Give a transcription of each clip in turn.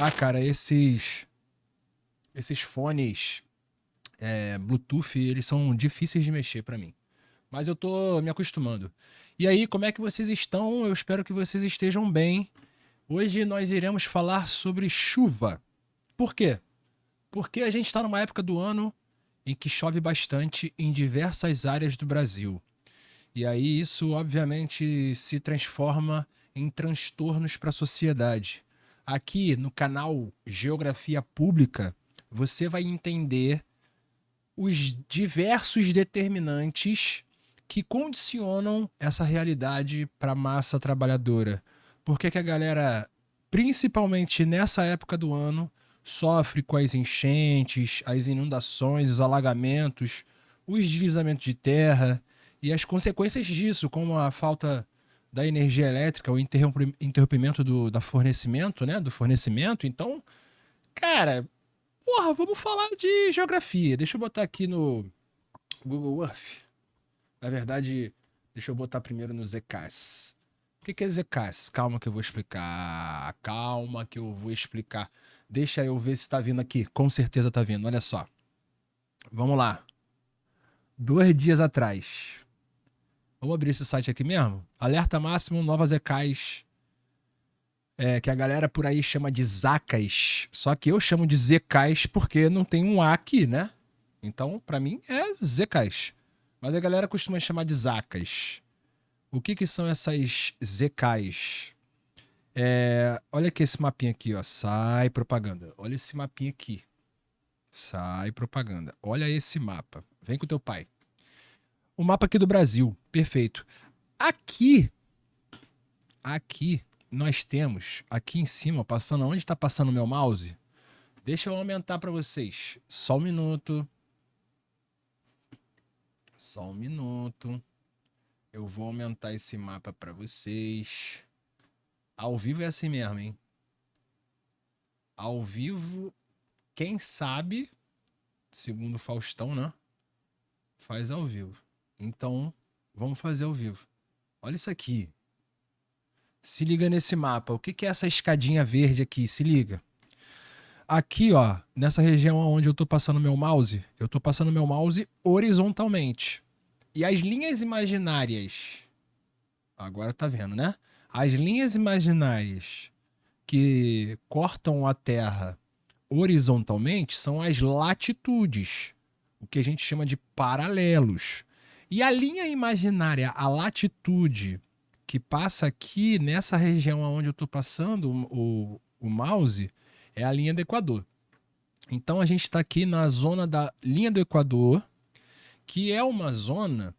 Ah, cara, esses fones Bluetooth, eles são difíceis de mexer pra mim. Mas eu tô me acostumando. E aí, como é que vocês estão? Eu espero que vocês estejam bem. Hoje nós iremos falar sobre chuva. Por quê? Porque a gente está numa época do ano em que chove bastante em diversas áreas do Brasil. E aí isso, obviamente, se transforma em transtornos para a sociedade. Aqui no canal Geografia Pública, você vai entender os diversos determinantes que condicionam essa realidade para a massa trabalhadora. Por que a galera, principalmente nessa época do ano, sofre com as enchentes, as inundações, os alagamentos, os deslizamentos de terra e as consequências disso, como a falta da energia elétrica, o interrompimento da fornecimento, né, do fornecimento. Então, cara, porra, vamos falar de geografia. Deixa eu botar aqui no Google Earth. Na verdade, deixa eu botar primeiro no Zcas. O que é Zcas? Calma que eu vou explicar. Calma que eu vou explicar. Deixa eu ver se tá vindo aqui. Com certeza tá vindo. Olha só. Vamos lá. 2 dias atrás. Vamos abrir esse site aqui mesmo? Alerta máximo, novas Zcas. Que a galera por aí chama de Zacas. Só que eu chamo de Zcas porque não tem um A aqui, né? Então, pra mim, é Zcas. Mas a galera costuma chamar de Zacas. O que são essas Zcas? Olha aqui esse mapinha aqui, ó. Sai propaganda. Olha esse mapinha aqui. Sai propaganda. Olha esse mapa. Vem com o teu pai. O mapa aqui do Brasil. Perfeito. Aqui nós temos, aqui em cima, passando, onde está passando o meu mouse? Deixa eu aumentar para vocês. Só um minuto. Só um minuto. Eu vou aumentar esse mapa para vocês. Ao vivo é assim mesmo, hein? Ao vivo, quem sabe, segundo o Faustão, né? Faz ao vivo. Então, vamos fazer ao vivo. Olha isso aqui. Se liga nesse mapa. O que é essa escadinha verde aqui? Se liga. Aqui, ó, nessa região onde eu tô passando meu mouse, eu tô passando meu mouse horizontalmente. E as linhas imaginárias, agora tá vendo, né? As linhas imaginárias que cortam a Terra horizontalmente são as latitudes, o que a gente chama de paralelos. E a linha imaginária, a latitude, que passa aqui nessa região onde eu estou passando o mouse, é a linha do Equador. Então a gente está aqui na zona da linha do Equador, que é uma zona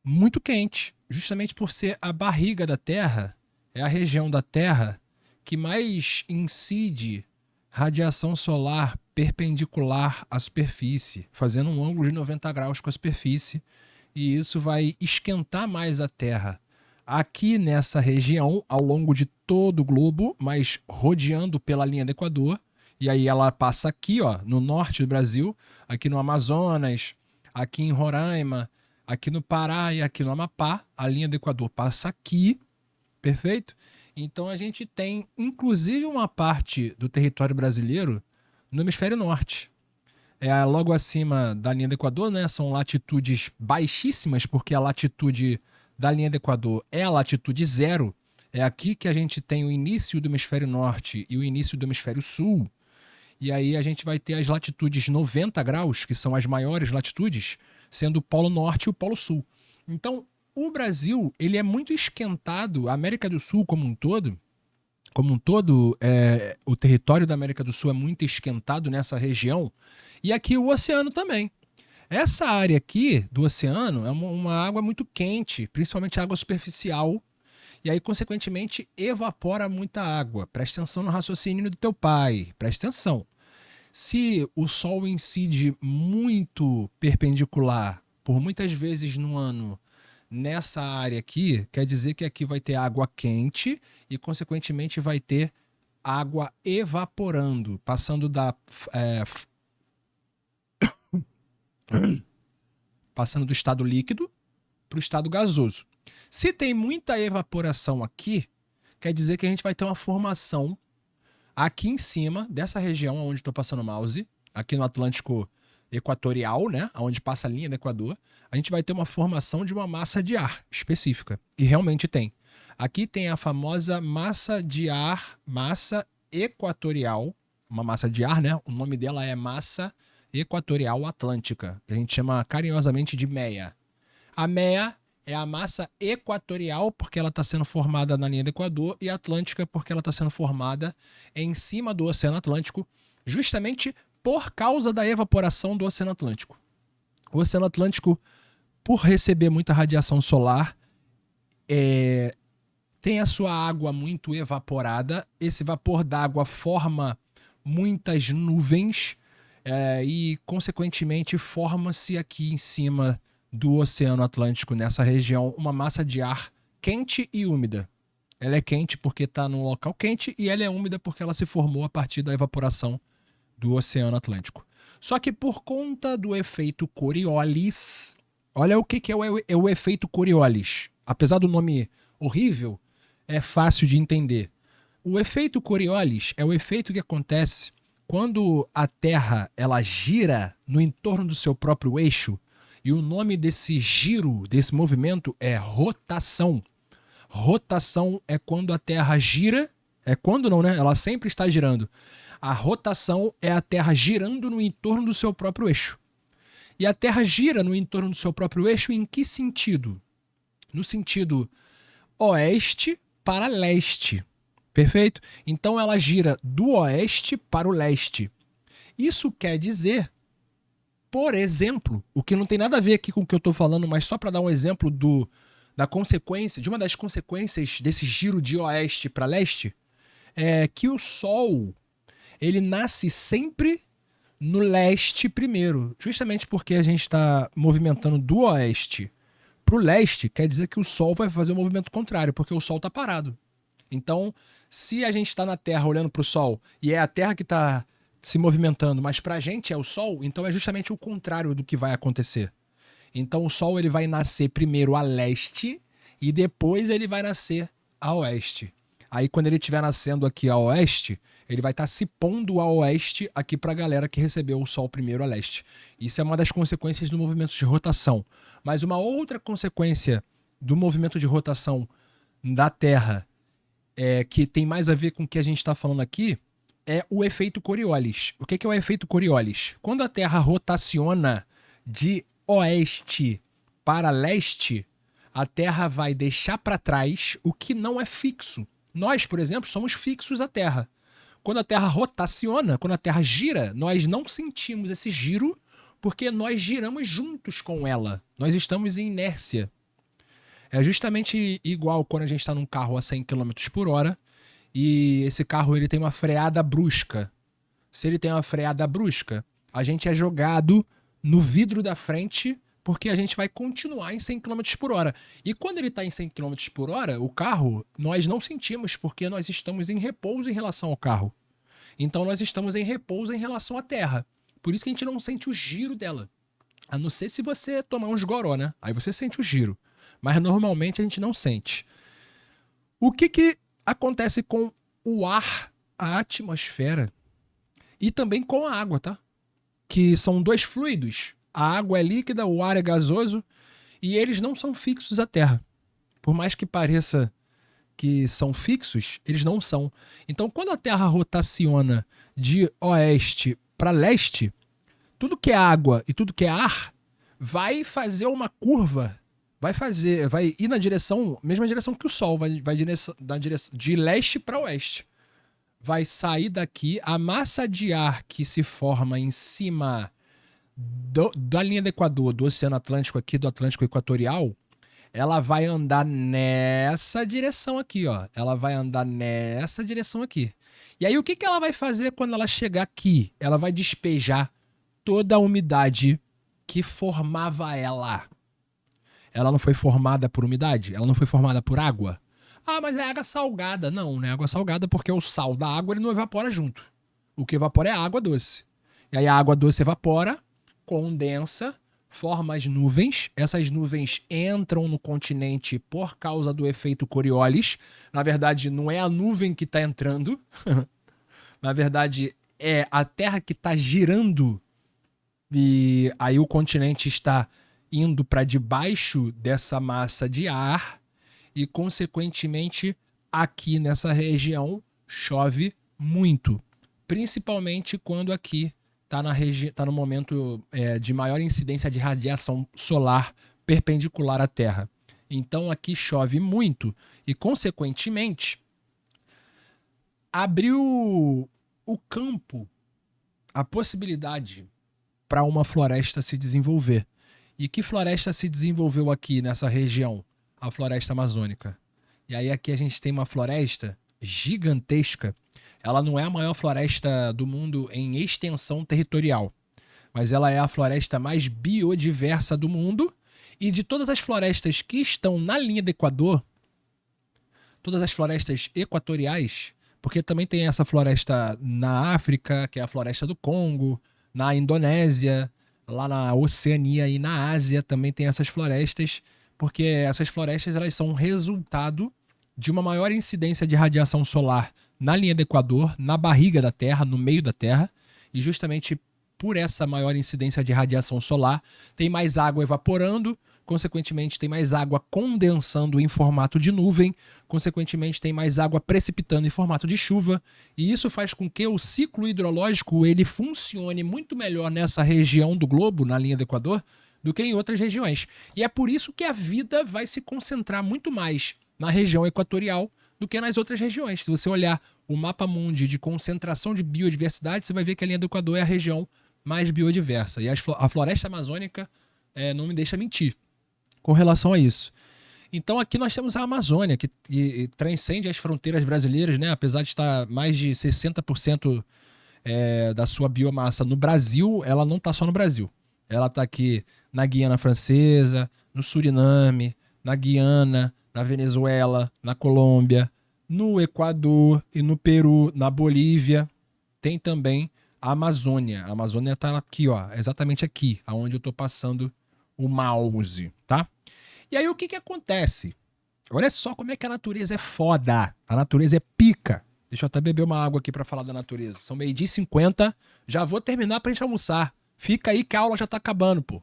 muito quente, justamente por ser a barriga da Terra, é a região da Terra que mais incide radiação solar perpendicular à superfície, fazendo um ângulo de 90 graus com a superfície, e isso vai esquentar mais a Terra. Aqui nessa região, ao longo de todo o globo, mas rodeando pela linha do Equador, e aí ela passa aqui, ó, no norte do Brasil, aqui no Amazonas, aqui em Roraima, aqui no Pará e aqui no Amapá, a linha do Equador passa aqui, perfeito? Então a gente tem, inclusive, uma parte do território brasileiro no hemisfério norte. Logo acima da linha do Equador, né? São latitudes baixíssimas, porque a latitude da linha do Equador é a latitude zero. É aqui que a gente tem o início do hemisfério norte e o início do hemisfério sul. E aí a gente vai ter as latitudes 90 graus, que são as maiores latitudes, sendo o Polo Norte e o Polo Sul. Então, o Brasil, ele é muito esquentado, a América do Sul como um todo, o território da América do Sul é muito esquentado nessa região, e aqui o oceano também. Essa área aqui do oceano é uma água muito quente, principalmente água superficial, e aí, consequentemente, evapora muita água. Presta atenção no raciocínio do teu pai, presta atenção. Se o Sol incide muito perpendicular por muitas vezes no ano nessa área aqui, quer dizer que aqui vai ter água quente e, consequentemente, vai ter água evaporando, passando do estado líquido para o estado gasoso. Se tem muita evaporação aqui, quer dizer que a gente vai ter uma formação Aqui em cima, dessa região onde estou passando o mouse, aqui no Atlântico Equatorial, né, onde passa a linha do Equador, a gente vai ter uma formação de uma massa de ar específica. E realmente tem. Aqui tem a famosa massa de ar, massa equatorial, uma massa de ar, né? O nome dela é massa equatorial atlântica, que a gente chama carinhosamente de MEA. A MEA é a massa equatorial porque ela está sendo formada na linha do Equador e atlântica porque ela está sendo formada em cima do Oceano Atlântico, justamente por causa da evaporação do Oceano Atlântico. O Oceano Atlântico, por receber muita radiação solar, tem a sua água muito evaporada. Esse vapor d'água forma muitas nuvens e, consequentemente, forma-se aqui em cima do Oceano Atlântico, nessa região, uma massa de ar quente e úmida. Ela é quente porque está num local quente e ela é úmida porque ela se formou a partir da evaporação do Oceano Atlântico. Só que por conta do efeito Coriolis, olha o que é o efeito Coriolis. Apesar do nome horrível, é fácil de entender. O efeito Coriolis é o efeito que acontece quando a Terra ela gira no entorno do seu próprio eixo, e o nome desse giro, desse movimento, é rotação. Rotação é quando a Terra gira, é quando não, né? Ela sempre está girando. A rotação é a Terra girando no entorno do seu próprio eixo. E a Terra gira no entorno do seu próprio eixo em que sentido? No sentido oeste para leste. Perfeito? Então ela gira do oeste para o leste. Isso quer dizer, por exemplo, o que não tem nada a ver aqui com o que eu estou falando, mas só para dar um exemplo da consequência, de uma das consequências desse giro de oeste para leste, é que o Sol ele nasce sempre no leste primeiro, justamente porque a gente está movimentando do oeste para o leste, quer dizer que o Sol vai fazer o movimento contrário, porque o Sol está parado. Então, se a gente está na Terra olhando para o Sol e é a Terra que está se movimentando, mas para a gente é o Sol, então é justamente o contrário do que vai acontecer. Então o Sol ele vai nascer primeiro a leste e depois ele vai nascer a oeste. Aí quando ele estiver nascendo aqui a oeste, ele vai estar se pondo a oeste aqui para a galera que recebeu o Sol primeiro a leste. Isso é uma das consequências do movimento de rotação. Mas uma outra consequência do movimento de rotação da Terra, que tem mais a ver com o que a gente está falando aqui, é o efeito Coriolis. O que é o efeito Coriolis? Quando a Terra rotaciona de oeste para leste, a Terra vai deixar para trás o que não é fixo. Nós, por exemplo, somos fixos à Terra. Quando a Terra rotaciona, quando a Terra gira, nós não sentimos esse giro porque nós giramos juntos com ela. Nós estamos em inércia. É justamente igual quando a gente está num carro a 100 km por hora e esse carro ele tem uma freada brusca. Se ele tem uma freada brusca, a gente é jogado no vidro da frente porque a gente vai continuar em 100 km por hora. E quando ele está em 100 km por hora, o carro, nós não sentimos porque nós estamos em repouso em relação ao carro. Então nós estamos em repouso em relação à Terra. Por isso que a gente não sente o giro dela. A não ser se você tomar uns goró, né? Aí você sente o giro. Mas normalmente a gente não sente. O que acontece com o ar, a atmosfera e também com a água, tá? Que são dois fluidos. A água é líquida, o ar é gasoso e eles não são fixos à Terra. Por mais que pareça que são fixos, eles não são. Então, quando a Terra rotaciona de oeste para leste, tudo que é água e tudo que é ar vai fazer uma curva, vai ir na direção, mesma direção que o Sol, vai na direção de leste para oeste. Vai sair daqui, a massa de ar que se forma em cima da linha do Equador, do Oceano Atlântico aqui, do Atlântico Equatorial, ela vai andar nessa direção aqui, ó. Ela vai andar nessa direção aqui. E aí o que ela vai fazer quando ela chegar aqui? Ela vai despejar toda a umidade que formava ela. Ela não foi formada por umidade? Ela não foi formada por água? Ah, mas é água salgada. Não, não é água salgada porque o sal da água ele não evapora junto. O que evapora é a água doce. E aí a água doce evapora, condensa, forma as nuvens. Essas nuvens entram no continente por causa do efeito Coriolis. Na verdade, não é a nuvem que está entrando. Na verdade, é a Terra que está girando e aí o continente está indo para debaixo dessa massa de ar e, consequentemente, aqui nessa região chove muito. Principalmente quando aqui está no momento de maior incidência de radiação solar perpendicular à Terra. Então aqui chove muito e, consequentemente, abriu o campo, a possibilidade para uma floresta se desenvolver. E que floresta se desenvolveu aqui nessa região? A floresta amazônica. E aí aqui a gente tem uma floresta gigantesca. Ela não é a maior floresta do mundo em extensão territorial, mas ela é a floresta mais biodiversa do mundo. E de todas as florestas que estão na linha do Equador, todas as florestas equatoriais, porque também tem essa floresta na África, que é a floresta do Congo, na Indonésia, lá na Oceania e na Ásia também tem essas florestas, porque essas florestas elas são resultado de uma maior incidência de radiação solar na linha do Equador, na barriga da Terra, no meio da Terra, e justamente por essa maior incidência de radiação solar, tem mais água evaporando, consequentemente tem mais água condensando em formato de nuvem, consequentemente tem mais água precipitando em formato de chuva, e isso faz com que o ciclo hidrológico ele funcione muito melhor nessa região do globo, na linha do Equador, do que em outras regiões. E é por isso que a vida vai se concentrar muito mais na região equatorial do que nas outras regiões. Se você olhar o mapa mundi de concentração de biodiversidade, você vai ver que a linha do Equador é a região mais biodiversa. E a floresta amazônica não me deixa mentir com relação a isso. Então aqui nós temos a Amazônia, que transcende as fronteiras brasileiras, né? Apesar de estar mais de 60% da sua biomassa no Brasil, ela não está só no Brasil. Ela está aqui na Guiana Francesa, no Suriname, na Guiana, na Venezuela, na Colômbia, no Equador e no Peru, na Bolívia. Tem também a Amazônia. A Amazônia está aqui, ó, exatamente aqui, aonde eu estou passando o mouse, tá? E aí o que acontece? Olha só como é que a natureza é foda. A natureza é pica. Deixa eu até beber uma água aqui para falar da natureza. São 12h50, já vou terminar pra gente almoçar. Fica aí que a aula já tá acabando, pô.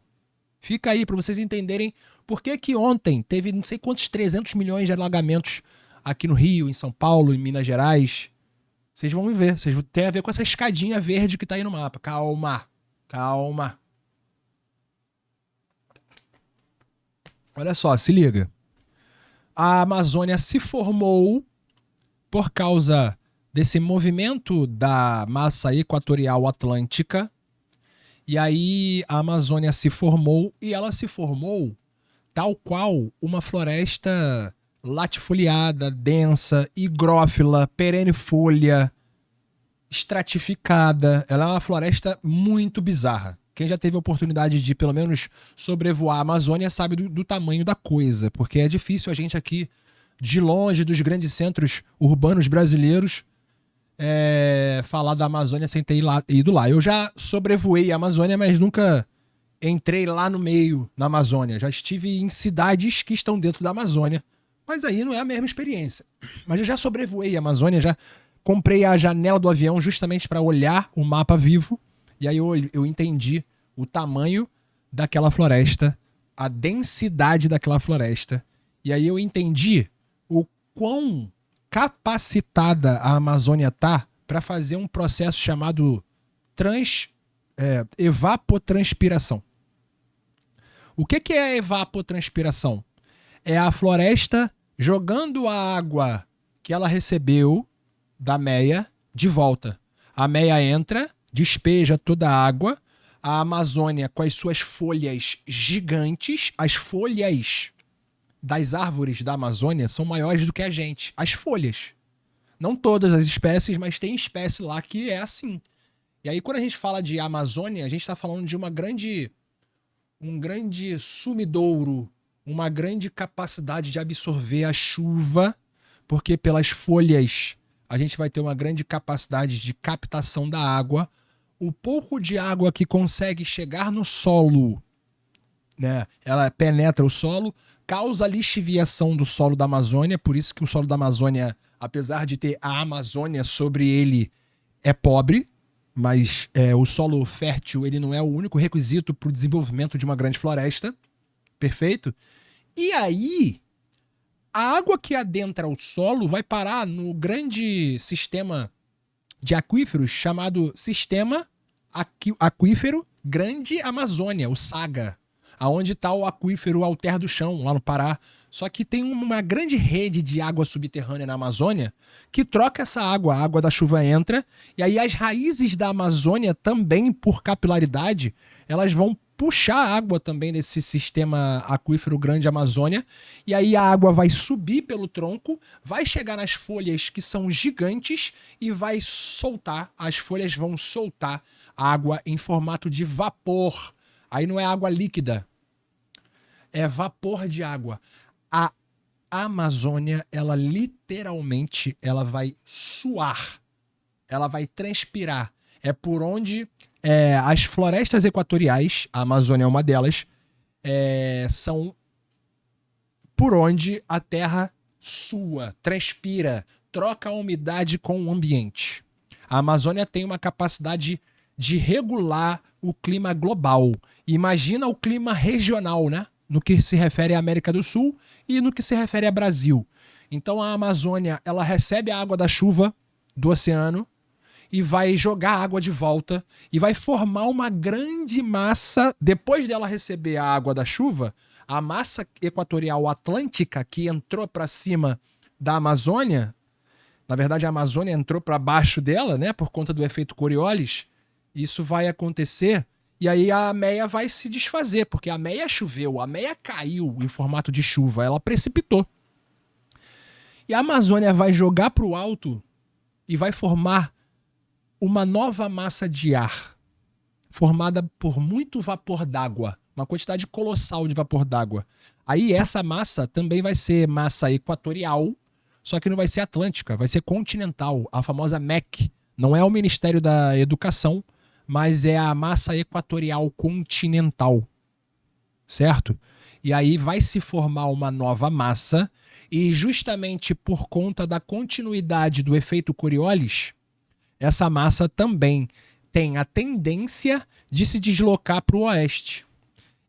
Fica aí pra vocês entenderem por que que ontem teve não sei quantos 300 milhões de alagamentos aqui no Rio, em São Paulo, em Minas Gerais. Vocês vão ver. Tem a ver com essa escadinha verde que tá aí no mapa. Calma. Calma. Olha só, se liga. A Amazônia se formou por causa desse movimento da massa equatorial atlântica. E aí a Amazônia se formou e ela se formou tal qual uma floresta latifoliada, densa, higrófila, perennifolha, estratificada. Ela é uma floresta muito bizarra. Quem já teve a oportunidade de, pelo menos, sobrevoar a Amazônia sabe do tamanho da coisa, porque é difícil a gente aqui, de longe dos grandes centros urbanos brasileiros, falar da Amazônia sem ter ido lá. Eu já sobrevoei a Amazônia, mas nunca entrei lá no meio na Amazônia. Já estive em cidades que estão dentro da Amazônia, mas aí não é a mesma experiência. Mas eu já sobrevoei a Amazônia, já comprei a janela do avião justamente para olhar o mapa vivo. E aí eu entendi o tamanho daquela floresta, a densidade daquela floresta. E aí eu entendi o quão capacitada a Amazônia tá para fazer um processo chamado evapotranspiração. O que é a evapotranspiração? É a floresta jogando a água que ela recebeu da meia de volta. A meia entra, despeja toda a água, a Amazônia com as suas folhas gigantes, as folhas das árvores da Amazônia são maiores do que a gente. As folhas. Não todas as espécies, mas tem espécie lá que é assim. E aí quando a gente fala de Amazônia, a gente está falando de um grande sumidouro, uma grande capacidade de absorver a chuva, porque pelas folhas a gente vai ter uma grande capacidade de captação da água. O pouco de água que consegue chegar no solo, né, ela penetra o solo, causa lixiviação do solo da Amazônia, por isso que o solo da Amazônia, apesar de ter a Amazônia sobre ele, é pobre, mas o solo fértil ele não é o único requisito para o desenvolvimento de uma grande floresta. Perfeito? E aí, a água que adentra o solo vai parar no grande sistema de aquíferos chamado Sistema Aquífero Grande Amazônia, o SAGA, aonde está o aquífero Alter do Chão, lá no Pará. Só que tem uma grande rede de água subterrânea na Amazônia que troca essa água, a água da chuva entra, e aí as raízes da Amazônia também, por capilaridade, elas vão puxar a água também desse sistema aquífero Grande Amazônia, e aí a água vai subir pelo tronco, vai chegar nas folhas que são gigantes e vai soltar, as folhas vão soltar água em formato de vapor. Aí não é água líquida, é vapor de água. A Amazônia, ela literalmente, ela vai suar, ela vai transpirar. É por onde as florestas equatoriais, a Amazônia é uma delas, são por onde a Terra sua, transpira, troca a umidade com o ambiente. A Amazônia tem uma capacidade de regular o clima global. Imagina o clima regional, né? No que se refere à América do Sul e no que se refere ao Brasil. Então a Amazônia, ela recebe a água da chuva do oceano e vai jogar a água de volta e vai formar uma grande massa. Depois dela receber a água da chuva, a massa equatorial atlântica que entrou para cima da Amazônia, na verdade a Amazônia entrou para baixo dela, né, por conta do efeito Coriolis. Isso vai acontecer e aí a ameia vai se desfazer, porque a ameia choveu, a ameia caiu em formato de chuva, ela precipitou. E a Amazônia vai jogar para o alto e vai formar uma nova massa de ar, formada por muito vapor d'água, uma quantidade colossal de vapor d'água. Aí essa massa também vai ser massa equatorial, só que não vai ser atlântica, vai ser continental, a famosa MEC. Não é o Ministério da Educação, mas é a massa equatorial continental, certo? E aí vai se formar uma nova massa, e justamente por conta da continuidade do efeito Coriolis, essa massa também tem a tendência de se deslocar para o oeste.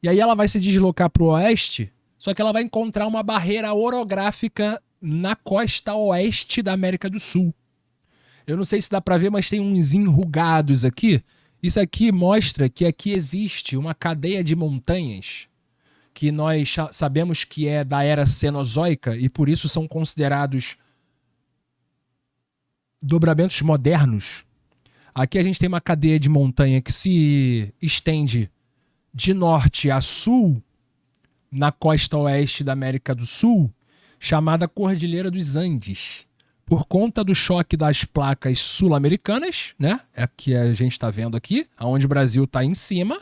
E aí ela vai se deslocar para o oeste, só que ela vai encontrar uma barreira orográfica na costa oeste da América do Sul. Eu não sei se dá para ver, mas tem uns enrugados aqui. Isso aqui mostra que aqui existe uma cadeia de montanhas que nós sabemos que é da era Cenozoica e por isso são considerados dobramentos modernos. Aqui a gente tem uma cadeia de montanha que se estende de norte a sul na costa oeste da América do Sul, chamada Cordilheira dos Andes. Por conta do choque das placas sul-americanas, né? É que a gente está vendo aqui, onde o Brasil está em cima,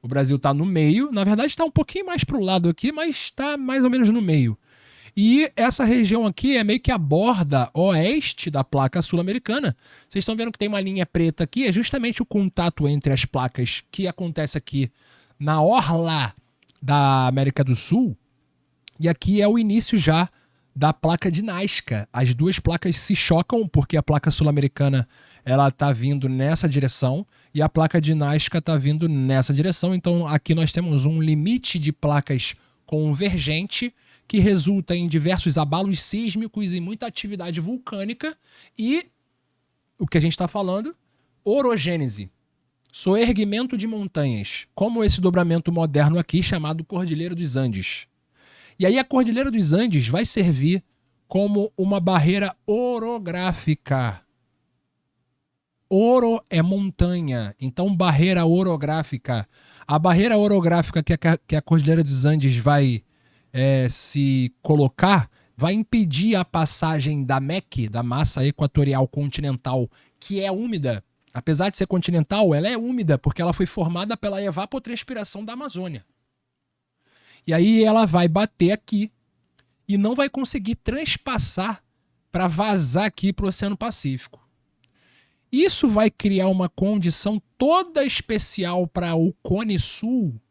o Brasil está no meio, na verdade está um pouquinho mais para o lado aqui, mas está mais ou menos no meio. E essa região aqui é meio que a borda oeste da placa sul-americana. Vocês estão vendo que tem uma linha preta aqui, é justamente o contato entre as placas que acontece aqui na orla da América do Sul, e aqui é o início já da placa de Nazca. As duas placas se chocam porque a placa sul-americana ela está vindo nessa direção e a placa de Nazca está vindo nessa direção. Então aqui nós temos um limite de placas convergente que resulta em diversos abalos sísmicos e muita atividade vulcânica e o que a gente está falando, orogênese, soerguimento de montanhas, como esse dobramento moderno aqui chamado Cordilheira dos Andes. E aí a Cordilheira dos Andes vai servir como uma barreira orográfica. Oro é montanha, então barreira orográfica. A barreira orográfica que a Cordilheira dos Andes vai se colocar vai impedir a passagem da MEC, da massa equatorial continental, que é úmida. Apesar de ser continental, ela é úmida porque ela foi formada pela evapotranspiração da Amazônia. E aí ela vai bater aqui e não vai conseguir transpassar para vazar aqui para o Oceano Pacífico. Isso vai criar uma condição toda especial para o Cone Sul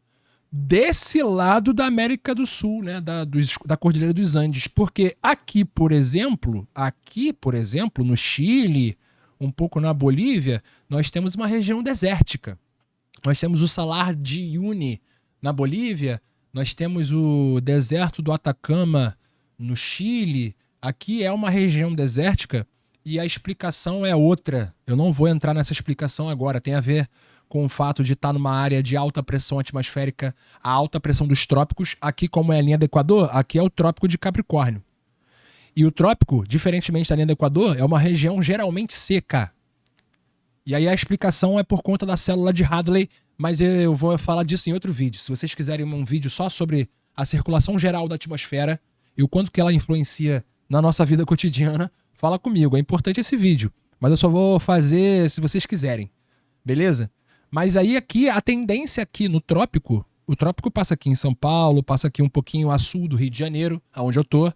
desse lado da América do Sul, né, da Cordilheira dos Andes. Porque aqui, por exemplo, no Chile um pouco na Bolívia, nós temos uma região desértica. Nós temos o Salar de Uyuni na Bolívia, nós temos o deserto do Atacama no Chile. Aqui é uma região desértica e a explicação é outra. Eu não vou entrar nessa explicação agora, tem a ver com o fato de estar numa área de alta pressão atmosférica, a alta pressão dos trópicos. Aqui, como é a linha do Equador, aqui é o Trópico de Capricórnio. E o trópico, diferentemente da linha do Equador, é uma região geralmente seca. E aí a explicação é por conta da célula de Hadley, mas eu vou falar disso em outro vídeo. Se vocês quiserem um vídeo só sobre a circulação geral da atmosfera e o quanto que ela influencia na nossa vida cotidiana, fala comigo. É importante esse vídeo, mas eu só vou fazer se vocês quiserem. Beleza? Mas aí aqui, a tendência aqui no trópico, o trópico passa aqui em São Paulo, passa aqui um pouquinho a sul do Rio de Janeiro, aonde eu tô.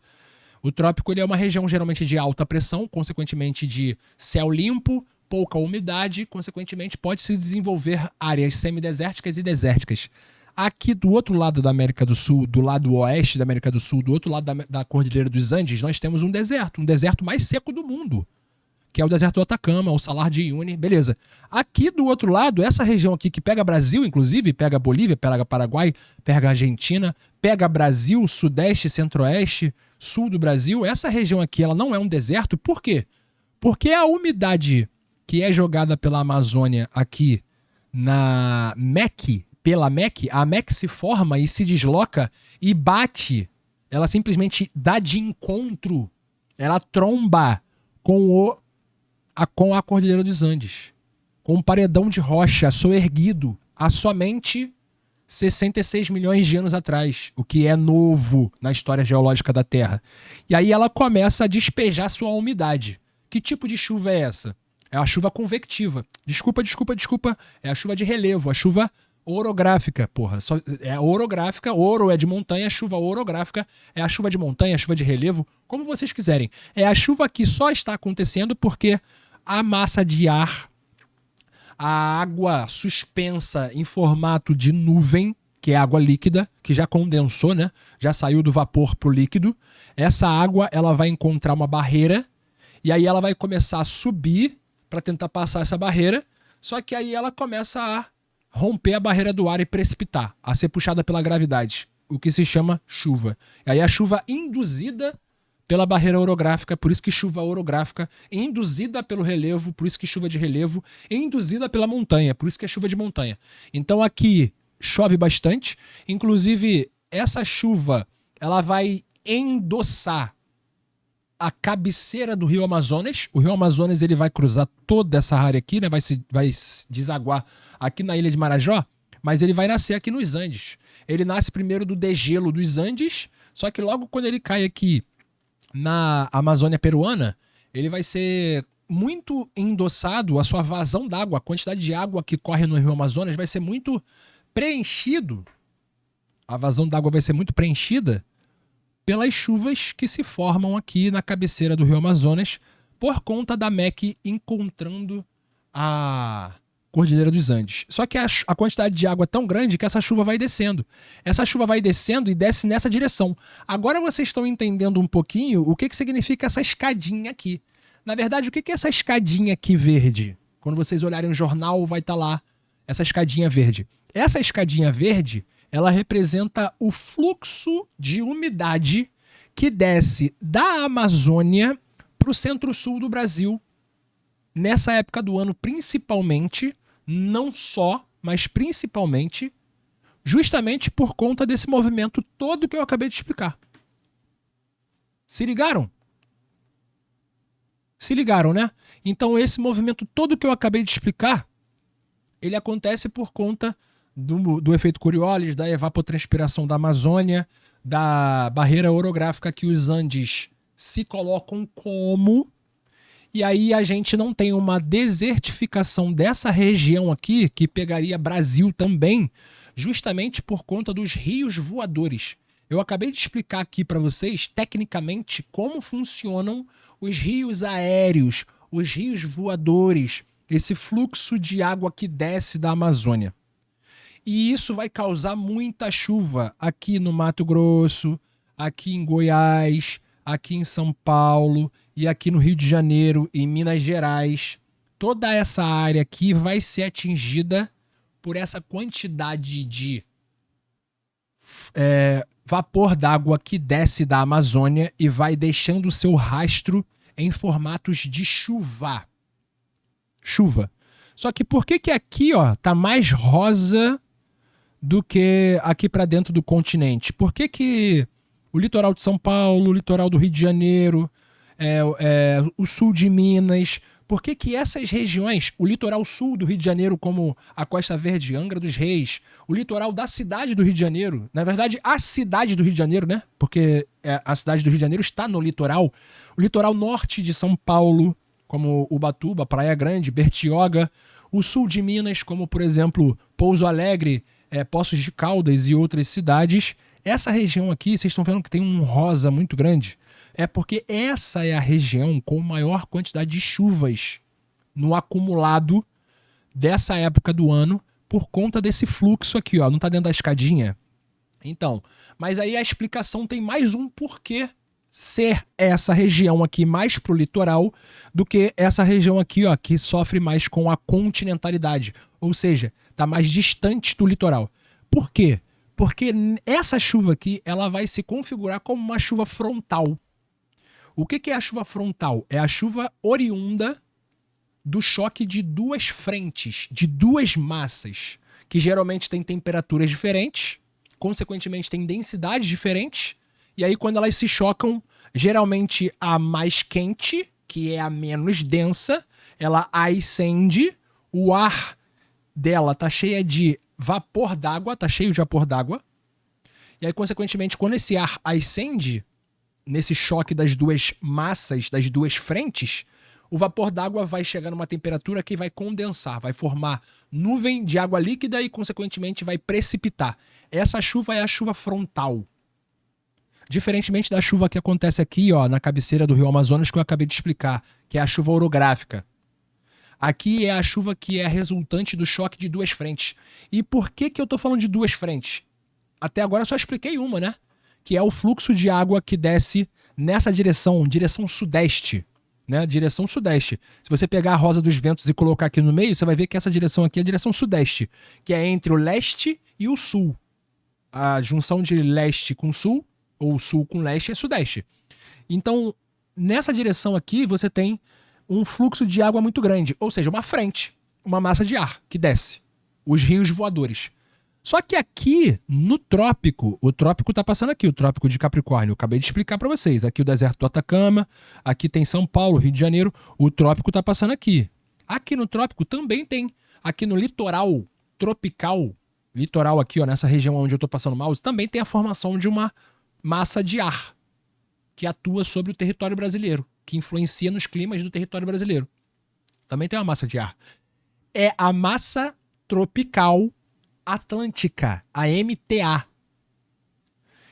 O trópico ele é uma região geralmente de alta pressão, consequentemente de céu limpo, pouca umidade, consequentemente pode se desenvolver áreas semidesérticas e desérticas. Aqui do outro lado da América do Sul, do lado oeste da América do Sul, do outro lado da Cordilheira dos Andes, nós temos um deserto mais seco do mundo, que é o deserto do Atacama, o Salar de Uyuni, beleza. Aqui do outro lado, essa região aqui que pega Brasil, inclusive, pega Bolívia, pega Paraguai, pega Argentina, pega Brasil, Sudeste, Centro-Oeste, Sul do Brasil, essa região aqui, ela não é um deserto, por quê? Porque a umidade que é jogada pela Amazônia aqui na MEC, pela MEC, a MEC se forma e se desloca e bate, ela simplesmente dá de encontro, ela tromba com a Cordilheira dos Andes, com um paredão de rocha soerguido há somente 66 milhões de anos atrás, o que é novo na história geológica da Terra. E aí ela começa a despejar sua umidade. Que tipo de chuva é essa? É a chuva convectiva. Desculpa. É a chuva de relevo, a chuva orográfica, porra. É orográfica, ouro é de montanha, chuva orográfica é a chuva de montanha, a chuva de relevo, como vocês quiserem. É a chuva que só está acontecendo porque a massa de ar, a água suspensa em formato de nuvem, que é água líquida, que já condensou, né? Já saiu do vapor pro líquido. Essa água, ela vai encontrar uma barreira e aí ela vai começar a subir para tentar passar essa barreira, só que aí ela começa a romper a barreira do ar e precipitar, a ser puxada pela gravidade, o que se chama chuva. E aí a chuva induzida pela barreira orográfica, por isso que chuva orográfica, induzida pelo relevo, por isso que chuva de relevo, induzida pela montanha, por isso que é chuva de montanha. Então aqui chove bastante, inclusive essa chuva ela vai endossar a cabeceira do Rio Amazonas. O Rio Amazonas ele vai cruzar toda essa área aqui, né? Vai desaguar aqui na ilha de Marajó, mas ele vai nascer aqui nos Andes. Ele nasce primeiro do degelo dos Andes, só que logo quando ele cai aqui na Amazônia peruana, ele vai ser muito endossado, a sua vazão d'água, a quantidade de água que corre no Rio Amazonas vai ser muito preenchido. A vazão d'água vai ser muito preenchida pelas chuvas que se formam aqui na cabeceira do Rio Amazonas por conta da MEC encontrando a Cordilheira dos Andes. Só que a quantidade de água é tão grande que essa chuva vai descendo. Essa chuva vai descendo e desce nessa direção. Agora vocês estão entendendo um pouquinho o que significa essa escadinha aqui. Na verdade, o que é essa escadinha aqui verde? Quando vocês olharem o jornal, vai estar lá essa escadinha verde. Essa escadinha verde, ela representa o fluxo de umidade que desce da Amazônia para o centro-sul do Brasil. Nessa época do ano, principalmente, não só, mas principalmente, justamente por conta desse movimento todo que eu acabei de explicar. Se ligaram? Se ligaram, né? Então esse movimento todo que eu acabei de explicar, ele acontece por conta do efeito Coriolis, da evapotranspiração da Amazônia, da barreira orográfica que os Andes se colocam como. E aí a gente não tem uma desertificação dessa região aqui, que pegaria Brasil também, justamente por conta dos rios voadores. Eu acabei de explicar aqui para vocês, tecnicamente, como funcionam os rios aéreos, os rios voadores, esse fluxo de água que desce da Amazônia. E isso vai causar muita chuva aqui no Mato Grosso, aqui em Goiás, aqui em São Paulo e aqui no Rio de Janeiro e Minas Gerais. toda essa área aqui vai ser atingida por essa quantidade de vapor d'água que desce da Amazônia e vai deixando o seu rastro em formatos de chuva. Só que por que aqui, ó, tá mais rosa do que aqui para dentro do continente? Por que o litoral de São Paulo, o litoral do Rio de Janeiro, o sul de Minas, por que essas regiões, o litoral sul do Rio de Janeiro, como a Costa Verde, Angra dos Reis, o litoral da cidade do Rio de Janeiro, na verdade a cidade do Rio de Janeiro, né? Porque a cidade do Rio de Janeiro está no litoral, o litoral norte de São Paulo, como Ubatuba, Praia Grande, Bertioga, o sul de Minas, como por exemplo Pouso Alegre, Poços de Caldas e outras cidades. Essa região aqui, vocês estão vendo que tem um rosa muito grande? É porque essa é a região com maior quantidade de chuvas no acumulado dessa época do ano por conta desse fluxo aqui, ó. Não tá dentro da escadinha? Então, mas aí a explicação tem mais um porquê ser essa região aqui mais pro litoral do que essa região aqui, ó, que sofre mais com a continentalidade, ou seja, tá mais distante do litoral. Por quê? Porque essa chuva aqui, ela vai se configurar como uma chuva frontal. O que é a chuva frontal? É a chuva oriunda do choque de duas frentes, de duas massas, que geralmente têm temperaturas diferentes, consequentemente têm densidades diferentes, e aí quando elas se chocam, geralmente a mais quente, que é a menos densa, ela ascende, o ar dela tá cheio de vapor d'água, e aí consequentemente quando esse ar ascende, nesse choque das duas massas, das duas frentes, o vapor d'água vai chegar numa temperatura que vai condensar, vai formar nuvem de água líquida e, consequentemente, vai precipitar. Essa chuva é a chuva frontal. Diferentemente da chuva que acontece aqui, ó, na cabeceira do Rio Amazonas, que eu acabei de explicar, que é a chuva orográfica. Aqui é a chuva que é resultante do choque de duas frentes. E por que eu tô falando de duas frentes? Até agora eu só expliquei uma, né? Que é o fluxo de água que desce nessa direção sudeste, né? Direção sudeste. Se você pegar a rosa dos ventos e colocar aqui no meio, você vai ver que essa direção aqui é a direção sudeste, que é entre o leste e o sul. A junção de leste com sul, ou sul com leste, é sudeste. Então, nessa direção aqui, você tem um fluxo de água muito grande, ou seja, uma frente, uma massa de ar que desce. Os rios voadores. Só que aqui, no trópico, o trópico tá passando aqui, o trópico de Capricórnio. Eu acabei de explicar para vocês. Aqui o deserto do Atacama, aqui tem São Paulo, Rio de Janeiro. O trópico tá passando aqui. Aqui no trópico também tem. Aqui no litoral tropical, litoral aqui, ó, nessa região onde eu tô passando o mouse, também tem a formação de uma massa de ar que atua sobre o território brasileiro, que influencia nos climas do território brasileiro. Também tem uma massa de ar. É a massa tropical atlântica, a MTA.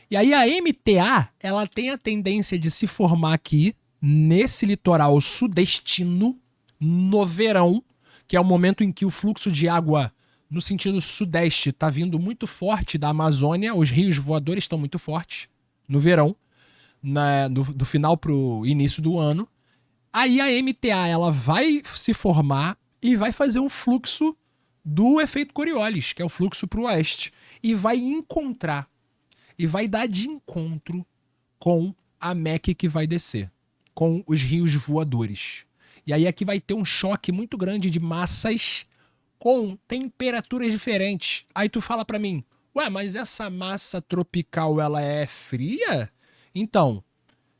E aí a MTA, ela tem a tendência de se formar aqui, nesse litoral sudestino, no verão, que é o momento em que o fluxo de água no sentido sudeste está vindo muito forte da Amazônia, os rios voadores estão muito fortes no verão, do final para o início do ano. Aí a MTA, ela vai se formar e vai fazer um fluxo do efeito Coriolis, que é o fluxo para o oeste, e vai encontrar, e vai dar de encontro com a MEC que vai descer, com os rios voadores. E aí aqui vai ter um choque muito grande de massas com temperaturas diferentes. Aí tu fala para mim, ué, mas essa massa tropical, ela é fria? Então,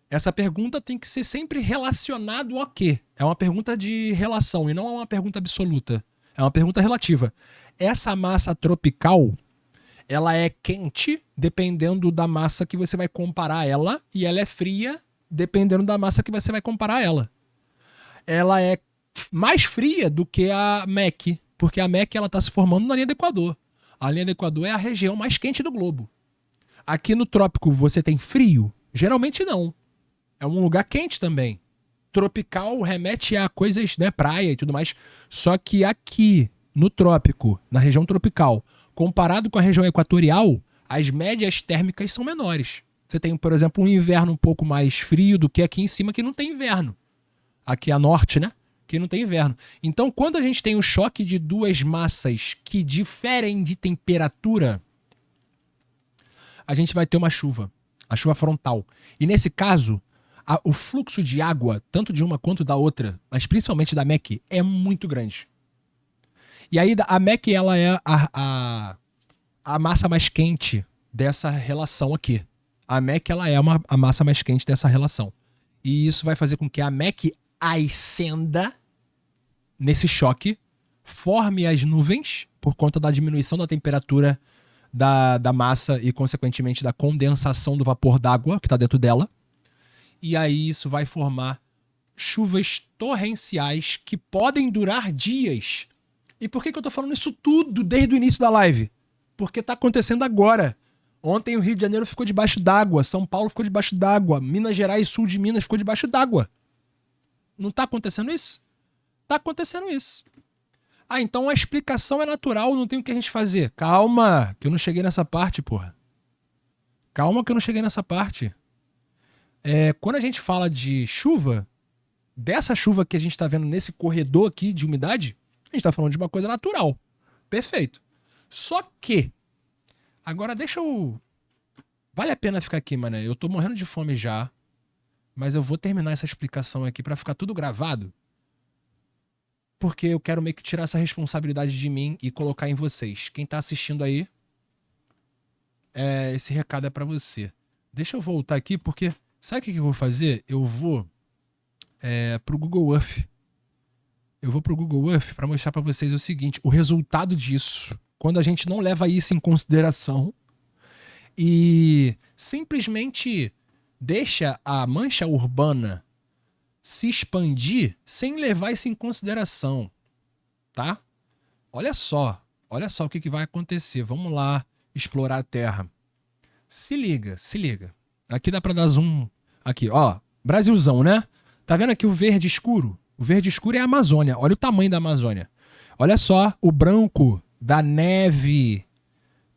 essa pergunta tem que ser sempre relacionado a quê? É uma pergunta de relação e não é uma pergunta absoluta. É uma pergunta relativa. Essa massa tropical, ela é quente dependendo da massa que você vai comparar ela, e ela é fria dependendo da massa que você vai comparar ela. Ela é mais fria do que a MEC, porque a MEC ela está se formando na linha do Equador. A linha do Equador é a região mais quente do globo. Aqui no trópico você tem frio? Geralmente não. É um lugar quente também. Tropical remete a coisas, né, praia e tudo mais. Só que aqui, no trópico, na região tropical, comparado com a região equatorial, as médias térmicas são menores. Você tem, por exemplo, um inverno um pouco mais frio do que aqui em cima, que não tem inverno. Aqui a norte, né? que não tem inverno. Então, quando a gente tem o choque de duas massas que diferem de temperatura, a gente vai ter uma chuva, a chuva frontal. E nesse caso, o fluxo de água, tanto de uma quanto da outra, mas principalmente da MEC, é muito grande. E aí a MEC, ela é a massa mais quente dessa relação aqui. A MEC, ela é a massa mais quente dessa relação. E isso vai fazer com que a MEC ascenda nesse choque, forme as nuvens por conta da diminuição da temperatura da massa e, consequentemente, da condensação do vapor d'água que está dentro dela. E aí isso vai formar chuvas torrenciais que podem durar dias. E por que eu tô falando isso tudo desde o início da live? Porque tá acontecendo agora. Ontem o Rio de Janeiro ficou debaixo d'água, São Paulo ficou debaixo d'água, Minas Gerais, sul de Minas ficou debaixo d'água. Não tá acontecendo isso? Tá acontecendo isso. Ah, então a explicação é natural, não tem o que a gente fazer. Calma, que eu não cheguei nessa parte, porra. Calma que eu não cheguei nessa parte. Quando a gente fala de chuva, dessa chuva que a gente tá vendo nesse corredor aqui de umidade, a gente tá falando de uma coisa natural. Perfeito. Só que, agora deixa eu... Vale a pena ficar aqui, mano. Eu tô morrendo de fome já, mas eu vou terminar essa explicação aqui pra ficar tudo gravado, porque eu quero meio que tirar essa responsabilidade de mim e colocar em vocês. Quem tá assistindo aí, esse recado é pra você. Deixa eu voltar aqui, porque sabe o que eu vou fazer? Eu vou pro Google Earth. Eu vou pro Google Earth para mostrar para vocês o seguinte, o resultado disso, quando a gente não leva isso em consideração e simplesmente deixa a mancha urbana se expandir sem levar isso em consideração, tá? Olha só o que vai acontecer. Vamos lá explorar a Terra. Se liga, se liga. Aqui dá para dar zoom. Aqui, ó, Brasilzão, né? Tá vendo aqui o verde escuro? O verde escuro é a Amazônia. Olha o tamanho da Amazônia. Olha só o branco da neve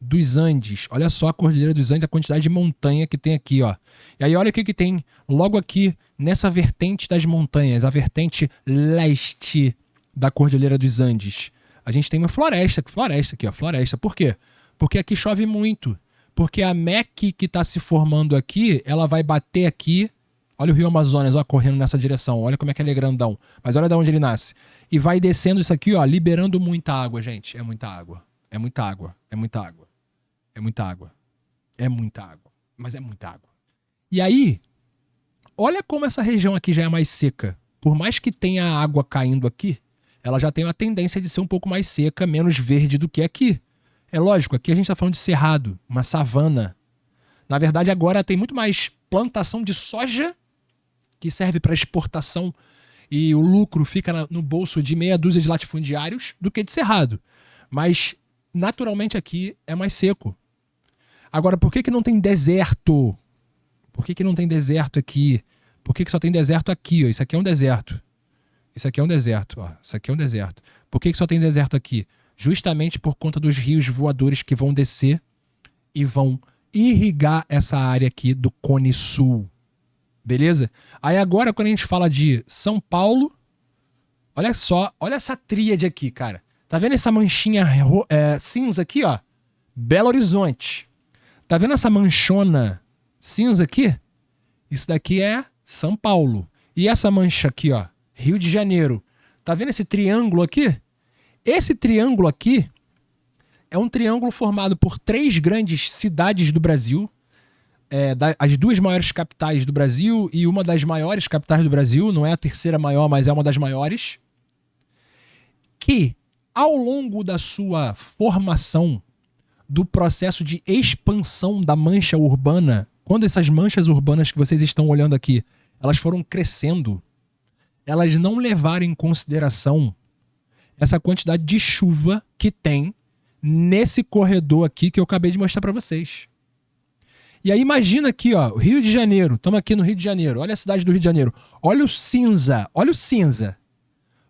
dos Andes. Olha só a Cordilheira dos Andes, a quantidade de montanha que tem aqui, ó. E aí olha o que tem logo aqui nessa vertente das montanhas, a vertente leste da Cordilheira dos Andes. A gente tem uma floresta aqui, ó, floresta. Por quê? Porque aqui chove muito. Porque a MEC que está se formando aqui, ela vai bater aqui. Olha o Rio Amazonas, ó, correndo nessa direção. Olha como é que ele é grandão. Mas olha de onde ele nasce. E vai descendo isso aqui, ó, liberando muita água, gente. É muita água. É muita água. É muita água. É muita água. É muita água. Mas é muita água. E aí, olha como essa região aqui já é mais seca. Por mais que tenha água caindo aqui, ela já tem uma tendência de ser um pouco mais seca, menos verde do que aqui. É lógico, aqui a gente está falando de cerrado, uma savana. Na verdade, agora tem muito mais plantação de soja que serve para exportação e o lucro fica no bolso de meia dúzia de latifundiários do que de cerrado. Mas, naturalmente, aqui é mais seco. Agora, por que não tem deserto? Por que não tem deserto aqui? Por que só tem deserto aqui? Ó? Isso aqui é um deserto. Isso aqui é um deserto. Ó. Isso aqui é um deserto. Por que só tem deserto aqui? Justamente por conta dos rios voadores que vão descer e vão irrigar essa área aqui do Cone Sul. Beleza? Aí agora, quando a gente fala de São Paulo, olha só, olha essa tríade aqui, cara. Tá vendo essa manchinha cinza aqui, ó? Belo Horizonte. Tá vendo essa manchona cinza aqui? Isso daqui é São Paulo. E essa mancha aqui, ó, Rio de Janeiro. Tá vendo esse triângulo aqui? Esse triângulo aqui é um triângulo formado por 3 grandes cidades do Brasil, as 2 maiores capitais do Brasil e uma das maiores capitais do Brasil, não é a terceira maior, mas é uma das maiores, que ao longo da sua formação, do processo de expansão da mancha urbana, quando essas manchas urbanas que vocês estão olhando aqui, elas foram crescendo, elas não levaram em consideração essa quantidade de chuva que tem nesse corredor aqui que eu acabei de mostrar para vocês. E aí imagina aqui, ó, Rio de Janeiro. Estamos aqui no Rio de Janeiro. Olha a cidade do Rio de Janeiro. Olha o cinza. Olha o cinza.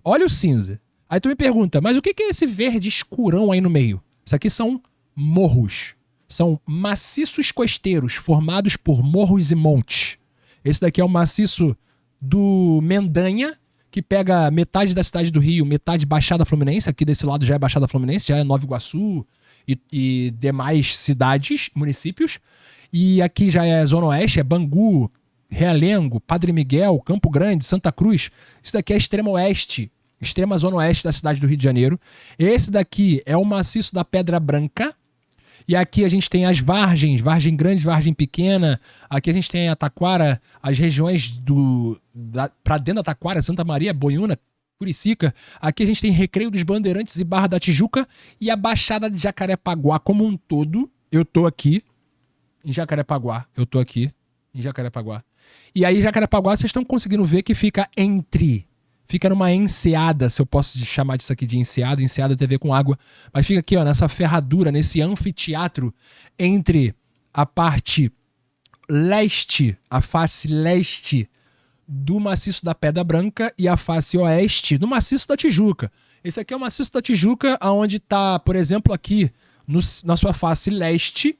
Olha o cinza. Aí tu me pergunta, mas o que é esse verde escurão aí no meio? Isso aqui são morros. São maciços costeiros formados por morros e montes. Esse daqui é o maciço do Mendanha, que pega metade da cidade do Rio, metade Baixada Fluminense, aqui desse lado já é Baixada Fluminense, já é Nova Iguaçu e demais cidades, municípios. E aqui já é Zona Oeste, é Bangu, Realengo, Padre Miguel, Campo Grande, Santa Cruz. Isso daqui é extrema oeste, extrema zona oeste da cidade do Rio de Janeiro. Esse daqui é o maciço da Pedra Branca. E aqui a gente tem as vargens, vargem grande, vargem pequena. Aqui a gente tem a Taquara, as regiões para dentro da Taquara, Santa Maria, Boiúna, Curicica. Aqui a gente tem Recreio dos Bandeirantes e Barra da Tijuca. E a Baixada de Jacarepaguá como um todo. Eu tô aqui em Jacarepaguá. Em Jacarepaguá. E aí Jacarepaguá vocês estão conseguindo ver que fica numa enseada, se eu posso chamar disso aqui de enseada tem a ver com água, mas fica aqui, ó, nessa ferradura, nesse anfiteatro entre a parte leste, a face leste do maciço da Pedra Branca e a face oeste do maciço da Tijuca. Esse aqui é o maciço da Tijuca, onde está, por exemplo, aqui na sua face leste,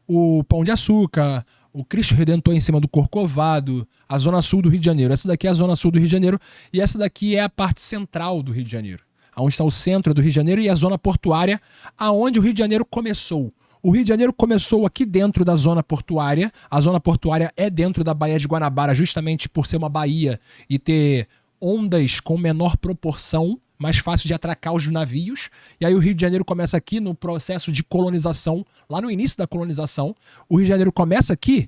o Pão de Açúcar, o Cristo Redentor em cima do Corcovado, a zona sul do Rio de Janeiro. Essa daqui é a zona sul do Rio de Janeiro e essa daqui é a parte central do Rio de Janeiro, onde está o centro do Rio de Janeiro e a zona portuária, aonde o Rio de Janeiro começou. O Rio de Janeiro começou aqui dentro da zona portuária. A zona portuária é dentro da Baía de Guanabara, justamente por ser uma baía e ter ondas com menor proporção, mais fácil de atracar os navios. E aí o Rio de Janeiro começa aqui no processo de colonização, lá no início da colonização. O Rio de Janeiro começa aqui,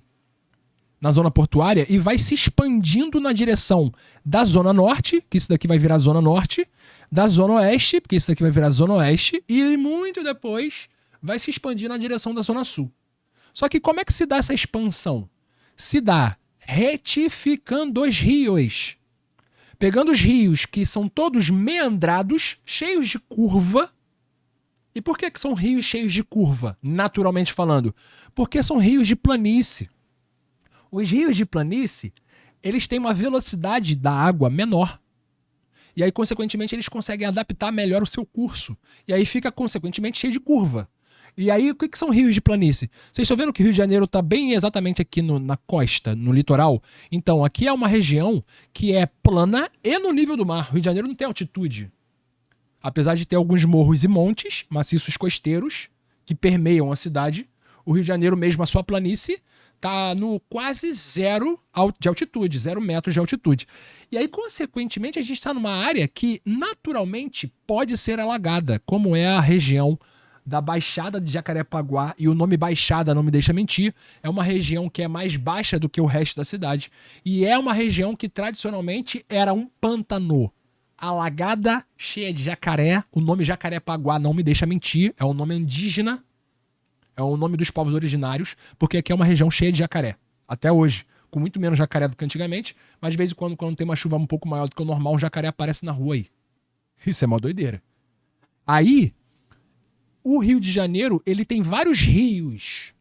na zona portuária, e vai se expandindo na direção da zona norte, que isso daqui vai virar zona norte, da zona oeste, porque isso daqui vai virar zona oeste, e muito depois vai se expandir na direção da zona sul. Só que como é que se dá essa expansão? Se dá retificando os rios. Pegando os rios que são todos meandrados, cheios de curva. E por que são rios cheios de curva, naturalmente falando? Porque são rios de planície. Os rios de planície, eles têm uma velocidade da água menor. E aí, consequentemente, eles conseguem adaptar melhor o seu curso. E aí fica, consequentemente, cheio de curva. E aí, o que são rios de planície? Vocês estão vendo que o Rio de Janeiro está bem exatamente aqui na costa, no litoral? Então, aqui é uma região que é plana e no nível do mar. O Rio de Janeiro não tem altitude. Apesar de ter alguns morros e montes, maciços costeiros, que permeiam a cidade, o Rio de Janeiro, mesmo a sua planície, está no quase zero de altitude, 0 metros de altitude. E aí, consequentemente, a gente está numa área que naturalmente pode ser alagada, como é a região da Baixada de Jacarepaguá, e o nome Baixada não me deixa mentir, é uma região que é mais baixa do que o resto da cidade, e é uma região que tradicionalmente era um pântano, alagada, cheia de jacaré. O nome Jacarepaguá não me deixa mentir, é um nome indígena, é o nome dos povos originários, porque aqui é uma região cheia de jacaré, até hoje, com muito menos jacaré do que antigamente, mas de vez em quando tem uma chuva um pouco maior do que o normal, um jacaré aparece na rua aí. Isso é mó doideira. Aí, o Rio de Janeiro, ele tem vários rios.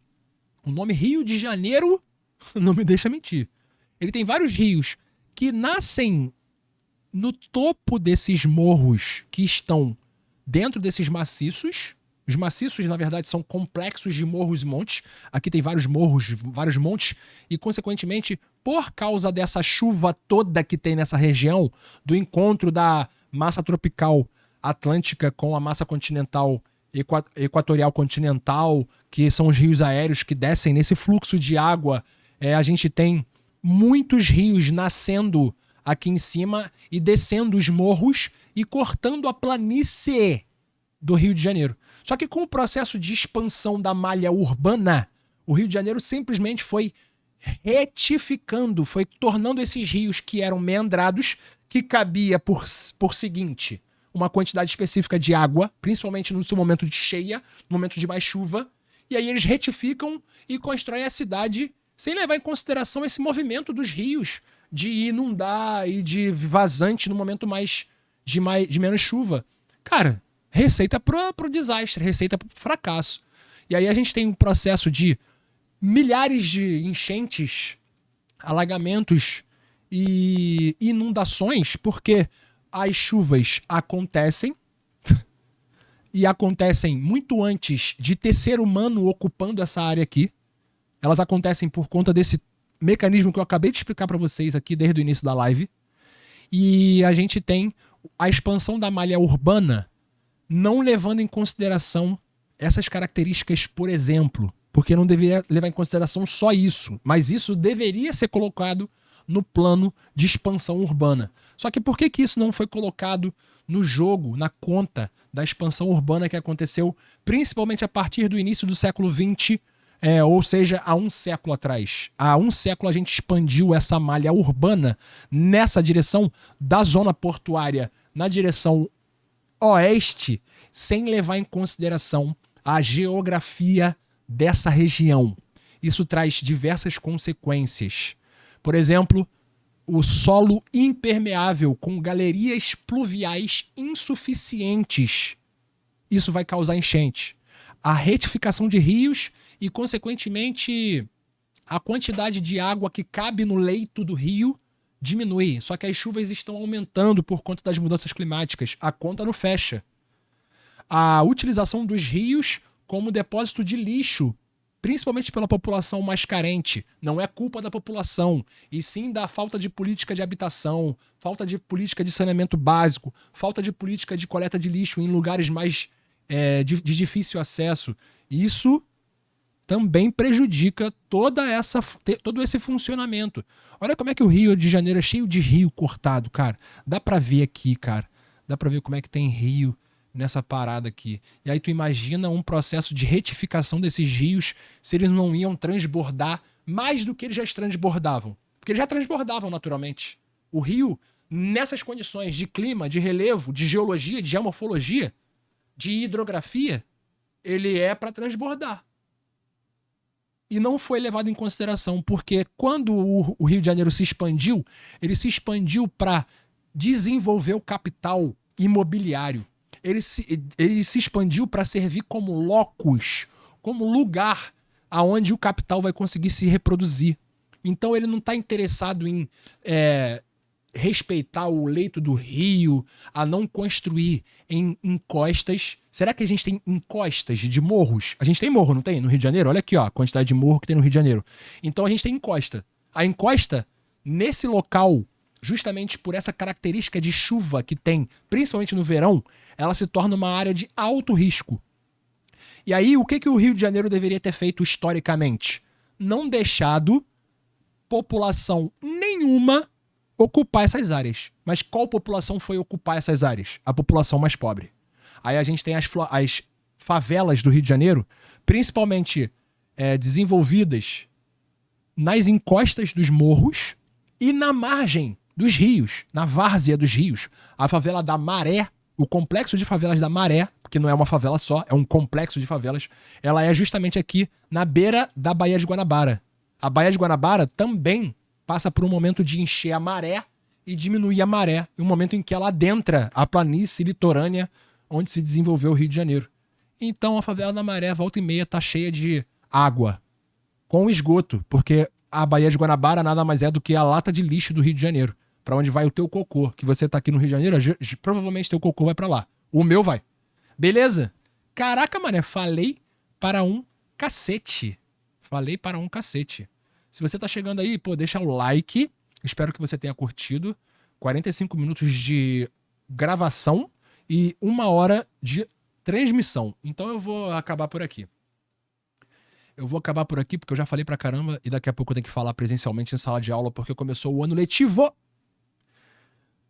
O nome Rio de Janeiro não me deixa mentir. Ele tem vários rios que nascem no topo desses morros que estão dentro desses maciços. Os maciços, na verdade, são complexos de morros e montes. Aqui tem vários morros, vários montes. E, consequentemente, por causa dessa chuva toda que tem nessa região, do encontro da massa tropical atlântica com a massa continental equatorial continental, que são os rios aéreos que descem nesse fluxo de água, a gente tem muitos rios nascendo aqui em cima e descendo os morros e cortando a planície do Rio de Janeiro. Só que com o processo de expansão da malha urbana, o Rio de Janeiro simplesmente foi retificando, foi tornando esses rios que eram meandrados, que cabia por seguinte, uma quantidade específica de água, principalmente no seu momento de cheia, no momento de mais chuva, e aí eles retificam e constroem a cidade sem levar em consideração esse movimento dos rios de inundar e de vazante no momento de menos chuva. Cara, receita pro desastre, receita pro fracasso. E aí a gente tem um processo de milhares de enchentes, alagamentos e inundações, porque as chuvas acontecem e acontecem muito antes de ter ser humano ocupando essa área aqui. Elas acontecem por conta desse mecanismo que eu acabei de explicar para vocês aqui desde o início da live. E a gente tem a expansão da malha urbana não levando em consideração essas características, por exemplo, porque não deveria levar em consideração só isso, mas isso deveria ser colocado no plano de expansão urbana. Só que por que isso não foi colocado no jogo, na conta da expansão urbana que aconteceu principalmente a partir do início do século XX, ou seja, há um século atrás? Há um século a gente expandiu essa malha urbana nessa direção da zona portuária na direção oeste, sem levar em consideração a geografia dessa região. Isso traz diversas consequências. Por exemplo, o solo impermeável com galerias pluviais insuficientes. Isso vai causar enchente. A retificação de rios e, consequentemente, a quantidade de água que cabe no leito do rio diminui. Só que as chuvas estão aumentando por conta das mudanças climáticas. A conta não fecha. A utilização dos rios como depósito de lixo, principalmente pela população mais carente, não é culpa da população, e sim da falta de política de habitação, falta de política de saneamento básico, falta de política de coleta de lixo em lugares mais de difícil acesso. Isso também prejudica todo esse funcionamento. Olha como é que o Rio de Janeiro é cheio de rio cortado, cara. Dá pra ver aqui, cara. Dá pra ver como é que tem rio nessa parada aqui. E aí tu imagina um processo de retificação desses rios se eles não iam transbordar mais do que eles já transbordavam. Porque eles já transbordavam naturalmente. O rio, nessas condições de clima, de relevo, de geologia, de geomorfologia, de hidrografia, ele é para transbordar. E não foi levado em consideração, porque quando o Rio de Janeiro se expandiu, ele se expandiu para desenvolver o capital imobiliário. Ele se expandiu para servir como locus, como lugar aonde o capital vai conseguir se reproduzir. Então ele não está interessado em respeitar o leito do rio, a não construir em encostas. Será que a gente tem encostas de morros? A gente tem morro, não tem? No Rio de Janeiro? Olha aqui, ó, a quantidade de morro que tem no Rio de Janeiro. Então a gente tem encosta. A encosta, nesse local, justamente por essa característica de chuva que tem, principalmente no verão, ela se torna uma área de alto risco. E aí, o que o Rio de Janeiro deveria ter feito historicamente? Não deixado população nenhuma ocupar essas áreas. Mas qual população foi ocupar essas áreas? A população mais pobre. Aí a gente tem as favelas do Rio de Janeiro, principalmente desenvolvidas nas encostas dos morros e na margem dos rios, na várzea dos rios. A favela da Maré, o complexo de favelas da Maré, que não é uma favela só, é um complexo de favelas, ela é justamente aqui na beira da Baía de Guanabara. A Baía de Guanabara também passa por um momento de encher a maré e diminuir a maré, um momento em que ela adentra a planície litorânea onde se desenvolveu o Rio de Janeiro. Então a favela da Maré, volta e meia, tá cheia de água, com esgoto, porque a Baía de Guanabara nada mais é do que a lata de lixo do Rio de Janeiro, para onde vai o teu cocô, que você tá aqui no Rio de Janeiro, provavelmente teu cocô vai para lá. O meu vai. Beleza? Caraca, mané, falei para um cacete. Falei para um cacete. Se você tá chegando aí, pô, deixa o like. Espero que você tenha curtido. 45 minutos de gravação e 1 hora de transmissão. Então eu vou acabar por aqui. Eu vou acabar por aqui porque eu já falei pra caramba e daqui a pouco eu tenho que falar presencialmente em sala de aula porque começou o ano letivo.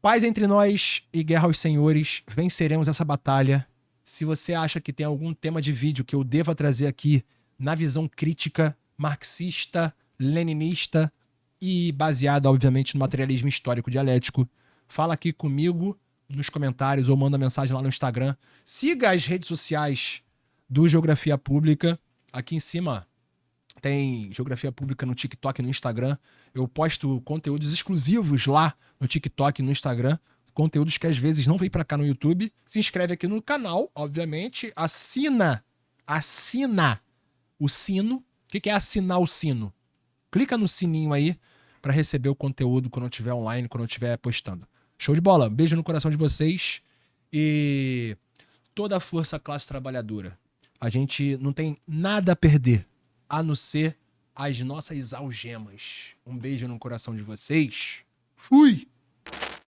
Paz entre nós e guerra aos senhores. Venceremos essa batalha. Se você acha que tem algum tema de vídeo que eu deva trazer aqui na visão crítica, marxista, leninista e baseada, obviamente, no materialismo histórico dialético, fala aqui comigo nos comentários ou manda mensagem lá no Instagram. Siga as redes sociais do Geografia Pública. Aqui em cima tem Geografia Pública no TikTok e no Instagram. Eu posto conteúdos exclusivos lá no TikTok e no Instagram. Conteúdos que às vezes não vem pra cá no YouTube. Se inscreve aqui no canal, obviamente. Assina o sino. O que é assinar o sino? Clica no sininho aí para receber o conteúdo quando eu estiver online, quando eu estiver postando. Show de bola. Beijo no coração de vocês e toda a força classe trabalhadora. A gente não tem nada a perder, a não ser as nossas algemas. Um beijo no coração de vocês. Fui!